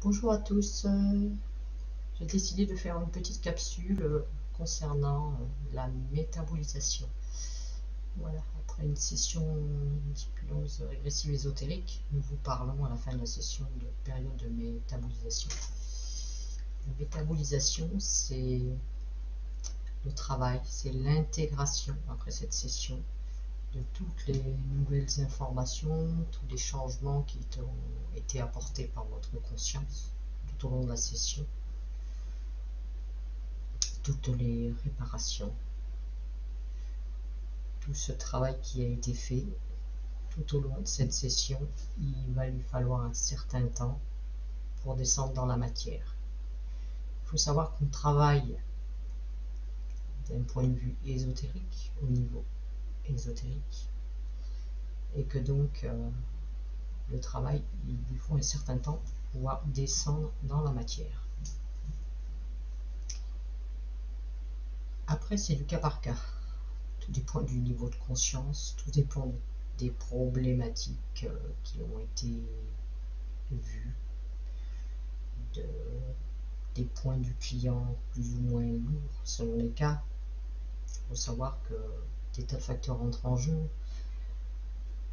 Bonjour à tous, j'ai décidé de faire une petite capsule concernant la métabolisation. Voilà, après une session d'hypnose régressive ésotérique, nous vous parlons à la fin de la session de période de métabolisation. La métabolisation, c'est le travail, c'est l'intégration après cette session de toutes les nouvelles informations, tous les changements qui ont été apportés par votre conscience tout au long de la session. Toutes les réparations, tout ce travail qui a été fait tout au long de cette session, il va lui falloir un certain temps pour descendre dans la matière. Il faut savoir qu'on travaille d'un point de vue ésotérique, au niveau ésotérique, et que donc le travail, il lui faut un certain temps pour pouvoir descendre dans la matière. Après, c'est du cas par cas. Tout dépend du niveau de conscience, tout dépend des problématiques qui ont été vues, des points du client plus ou moins lourds selon les cas. Il faut savoir que des tas de facteurs entrent en jeu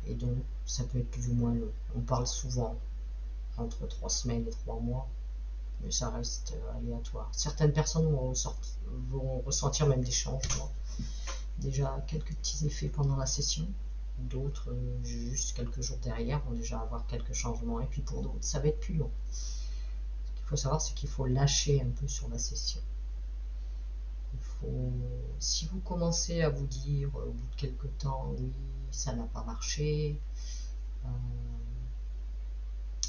et donc ça peut être plus ou moins long. On parle souvent entre 3 semaines et 3 mois, mais ça reste aléatoire. Certaines personnes vont ressentir même des changements, déjà quelques petits effets pendant la session, d'autres juste quelques jours derrière vont déjà avoir quelques changements, et puis pour d'autres ça va être plus long. Ce qu'il faut savoir, c'est qu'il faut lâcher un peu sur la session. Si vous commencez à vous dire au bout de quelques temps, oui, ça n'a pas marché,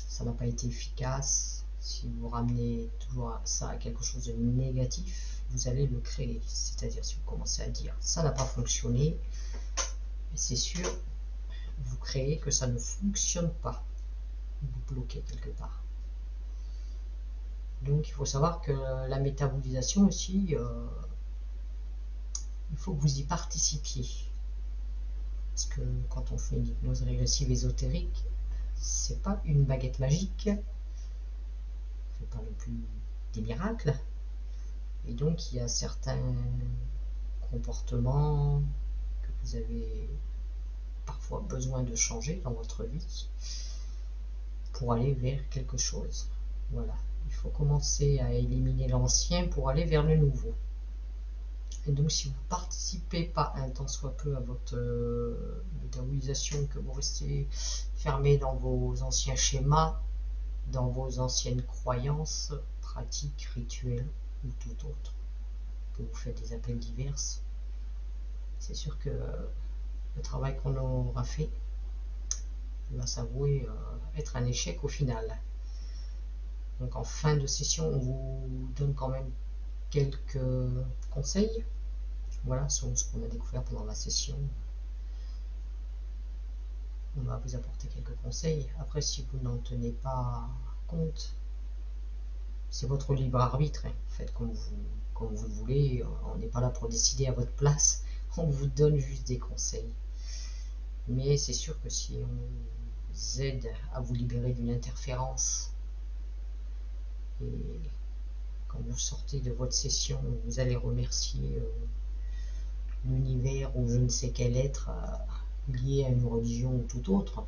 ça n'a pas été efficace, si vous ramenez toujours ça à quelque chose de négatif, vous allez le créer. C'est-à-dire si vous commencez à dire ça n'a pas fonctionné, c'est sûr, vous créez que ça ne fonctionne pas. Vous bloquez quelque part. Donc il faut savoir que la métabolisation aussi, il faut que vous y participiez. Parce que quand on fait une hypnose régressive ésotérique, c'est pas une baguette magique, on fait pas non plus des miracles, et donc il y a certains comportements que vous avez parfois besoin de changer dans votre vie pour aller vers quelque chose. Voilà, il faut commencer à éliminer l'ancien pour aller vers le nouveau. Et donc si vous ne participez pas un tant soit peu à votre métabolisation, que vous restez fermé dans vos anciens schémas, dans vos anciennes croyances, pratiques, rituels ou tout autre, que vous faites des appels divers, c'est sûr que le travail qu'on aura fait va s'avouer être un échec au final. Donc en fin de session, on vous donne quand même quelques conseils, voilà, sur ce qu'on a découvert pendant la session. On va vous apporter quelques conseils. Après, si vous n'en tenez pas compte, c'est votre libre arbitre, hein. Faites comme vous voulez, on n'est pas là pour décider à votre place, on vous donne juste des conseils. Mais c'est sûr que si on vous aide à vous libérer d'une interférence, et quand vous sortez de votre session, vous allez remercier l'univers ou je ne sais quel être lié à une religion ou tout autre.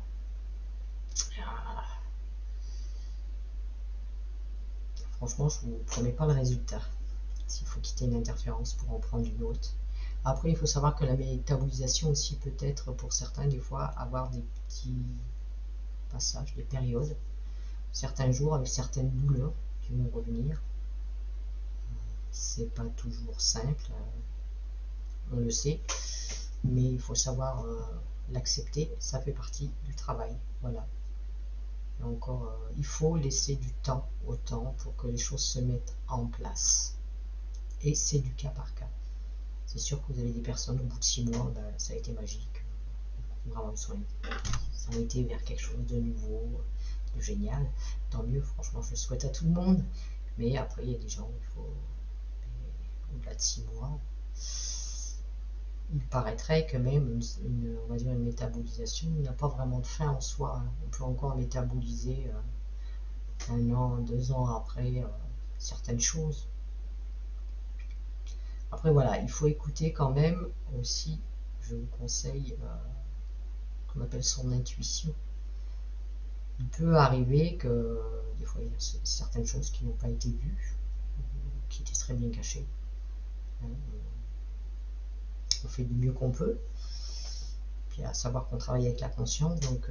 Franchement, je ne vous promets pas le résultat. S'il faut quitter une interférence pour en prendre une autre. Après, il faut savoir que la métabolisation aussi peut être pour certains des fois avoir des petits passages, des périodes, certains jours avec certaines douleurs qui vont revenir. C'est pas toujours simple, on le sait, mais il faut savoir l'accepter, ça fait partie du travail. Voilà. Et encore, il faut laisser du temps au temps pour que les choses se mettent en place. Et c'est du cas par cas. C'est sûr que vous avez des personnes au bout de 6 mois, ben, ça a été magique. Vraiment, ça a été vers quelque chose de nouveau, de génial. Tant mieux, franchement, je le souhaite à tout le monde. Mais après, il y a des gens, il faut au-delà de 6 mois. Il paraîtrait que même on va dire une métabolisation n'a pas vraiment de fin en soi. On peut encore métaboliser 1 an, 2 ans après certaines choses. Après voilà, il faut écouter quand même aussi, je vous conseille, qu'on appelle son intuition. Il peut arriver que des fois il y a certaines choses qui n'ont pas été vues, qui étaient très bien cachées. On fait du mieux qu'on peut. Puis à savoir qu'on travaille avec la conscience, donc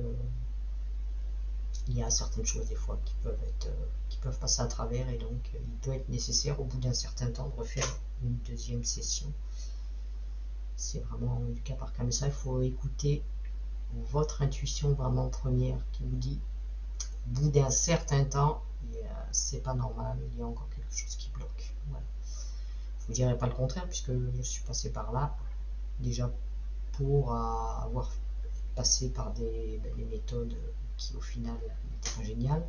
il y a certaines choses des fois qui peuvent passer à travers, et donc il peut être nécessaire au bout d'un certain temps de refaire une deuxième session. C'est vraiment du cas par cas, mais ça il faut écouter votre intuition vraiment première qui vous dit au bout d'un certain temps c'est pas normal, il y a encore quelque chose qui bloque. Voilà. Je vous dirai pas le contraire puisque je suis passé par là déjà pour avoir passé par des méthodes qui au final n'étaient pas géniales,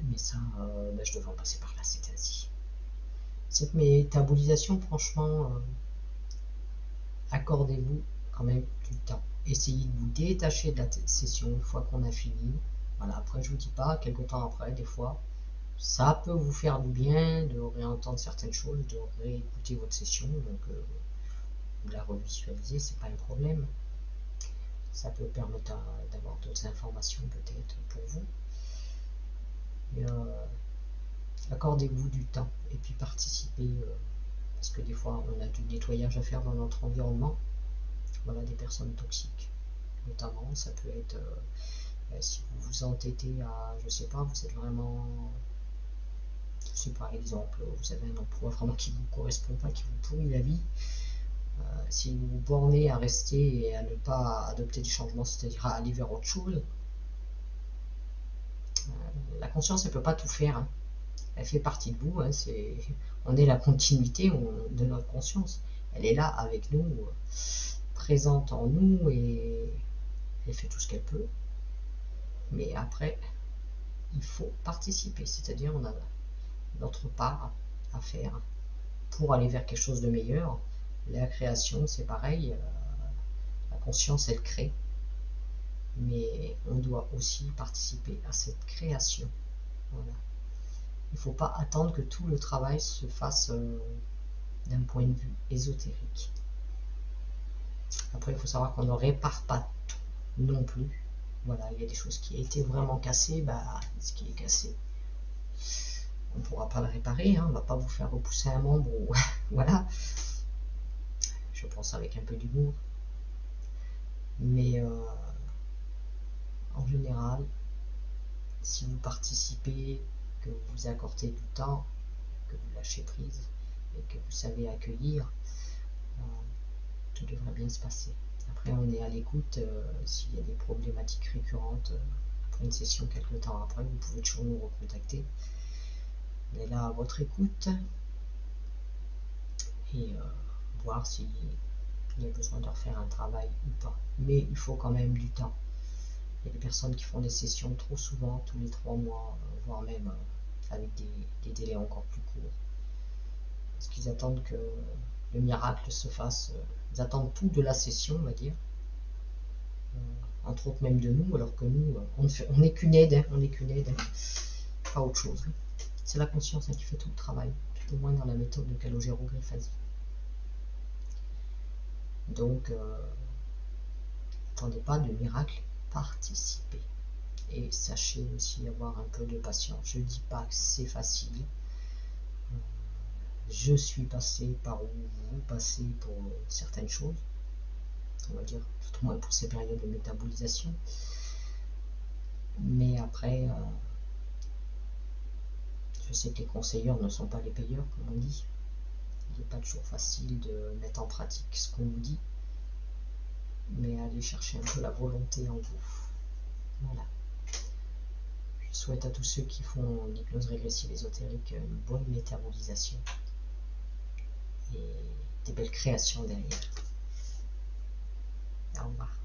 mais ça je devais en passer par là, c'est ainsi. Cette métabolisation, franchement, accordez-vous quand même du temps. Essayez de vous détacher de la session une fois qu'on a fini. Voilà, après je vous dis pas, quelques temps après, des fois, ça peut vous faire du bien de réentendre certaines choses, de réécouter votre session, donc vous la revisualisez, c'est pas un problème. Ça peut permettre d'avoir d'autres informations peut-être pour vous. Mais accordez-vous du temps et puis participez, parce que des fois on a du nettoyage à faire dans notre environnement. Voilà, des personnes toxiques notamment, ça peut être si vous vous entêtez à, je sais pas, vous êtes vraiment, je sais pas, exemple, vous avez un emploi vraiment qui vous correspond pas, qui vous pourrit la vie, si vous vous bornez à rester et à ne pas adopter des changements, c'est-à-dire à aller vers autre chose, la conscience elle peut pas tout faire, hein. Elle fait partie de vous, hein, on est la continuité de notre conscience, elle est là avec nous, présente en nous, et elle fait tout ce qu'elle peut, mais après il faut participer, c'est-à-dire on a notre part à faire pour aller vers quelque chose de meilleur. La création c'est pareil, la conscience elle crée, mais on doit aussi participer à cette création. Voilà. Il ne faut pas attendre que tout le travail se fasse d'un point de vue ésotérique. Après, il faut savoir qu'on ne répare pas tout non plus. Voilà, il y a des choses qui ont été vraiment cassées, ce qui est cassé, on ne pourra pas le réparer, hein, on ne va pas vous faire repousser un membre, ou voilà. Je pense avec un peu d'humour. Mais en général, si vous participez, que vous vous accordez du temps, que vous lâchez prise et que vous savez accueillir, tout devrait bien se passer. Après, on est à l'écoute. S'il y a des problématiques récurrentes après une session, quelques temps après, vous pouvez toujours nous recontacter. On est là à votre écoute et voir s'il y a besoin de refaire un travail ou pas. Mais il faut quand même du temps. Il y a des personnes qui font des sessions trop souvent, tous les 3 mois, voire même avec des délais encore plus courts. Parce qu'ils attendent que le miracle se fasse. Ils attendent tout de la session, on va dire. Entre autres même de nous, alors que nous, on n'est qu'une aide, hein, on n'est qu'une aide, hein, pas autre chose. Hein. C'est la conscience qui fait tout le travail, tout au moins dans la méthode de Calogero Griffasi. Donc, n'attendez pas de miracle, participez. Et sachez aussi avoir un peu de patience. Je ne dis pas que c'est facile. Je suis passé par où vous passez pour certaines choses, on va dire, tout au moins pour ces périodes de métabolisation. Mais après, je sais que les conseilleurs ne sont pas les payeurs, comme on dit. Il n'est pas toujours facile de mettre en pratique ce qu'on vous dit, mais allez chercher un peu la volonté en vous. Voilà. Je souhaite à tous ceux qui font l'hypnose régressive ésotérique une bonne métabolisation et des belles créations derrière. Au revoir.